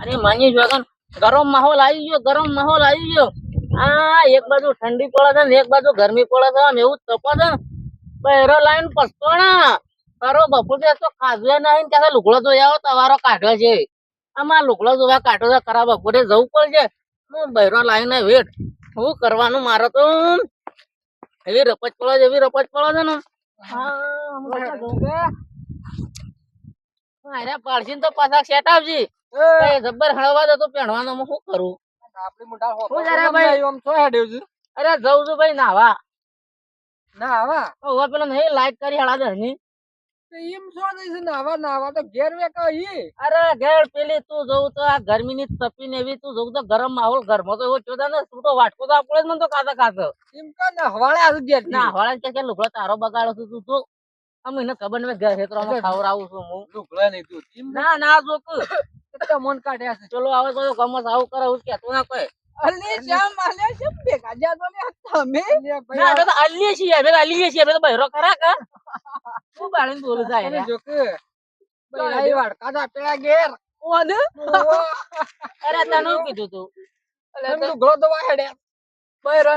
અરે માની જોગન ગરમ માહોલ આવી ગયો, ગરમ માહોલ આવી ગયો. આ એક બાજુ ઠંડી પડે છે ને એક બાજુ ગરમી પડે છે, આમ એવું તપે છે ને. બહેરો લાઈન પસતોણા તારો બપોર તો ખાધું નહીં કે લુગડો ધોઈ આવો તવારો કાઢ્યો છે. આમાં લુગડો ધોવા કાઢો છે ખરા બપોરે જવું પડશે. હું બહેરો લાઈને વેટ શું કરવાનું મારે તો એવી રપચ પડે છે, એવી રપચ પડે છે ને. અરે પાડશી તો પાછા સેટ આવજે. જબ્બર હળવા દે તો પહેણવાનો હું શું કરું? અરે જઉં છું ભાઈ નાવા. હવે પેલો નહીં લાઈટ કરી હળા દે ની. અરે ઘેર પેલી તું જોઉં તો આ ગરમી ની તપી ને એવી તું જોઉં તો ગરમ માહોલ ઘરમાં તો એવો ચોદા ને તું તો વાટકો તો આપડે જ મને તો કાતા કાતો ના હવાળે કે લુગડો તારો બગાડો છું તું તો અમને ખબર નહીં ઘર ખેતરમાં ખવડાવું છું હું. ના ના જોક મન કાઢ્યા છે. ચલો આવે તો ગમત આવું કરે હું કેતો ના કોઈ. અલ્લી છીએ અમે તો બહેરો ખરા કા તું બાળીને બોલું થાય અરે તને કીધું તું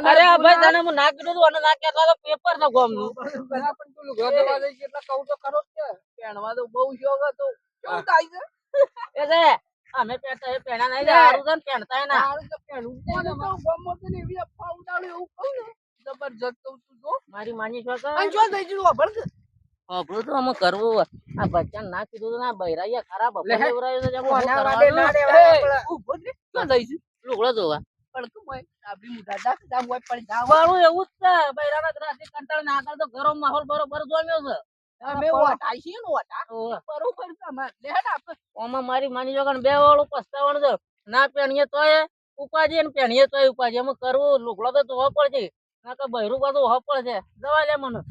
અરે ભાઈ તને હું ના કીધું તું અને ના કહેતો તો પેપર નો ગોમ નું બહુ શોખ હતો એટલે અમે પહેરતા પહેણા નહીં સારું છે ને પહેરતા ના મારી માની શોખ અભરું તો અમે કરવું આ બચ્ચા ના કીધું ના બૈરાયા ખરાબ લુગડો જોવા એવું જ છે બૈરાના રાતે કંટાળ ના આગળ તો ગરમ માહોલ બરોબર જોમ્યો છે મારી માની જોગણ બે વાળું પસ્તાવણ છે ના પેણીએ તોય ઉપાજી ને પેણીએ તોય ઉપાજી અમે કરવું લુગડો તો ધોવો પડશે ના તો બૈરું બધું હોવો પડશે જવા લે મને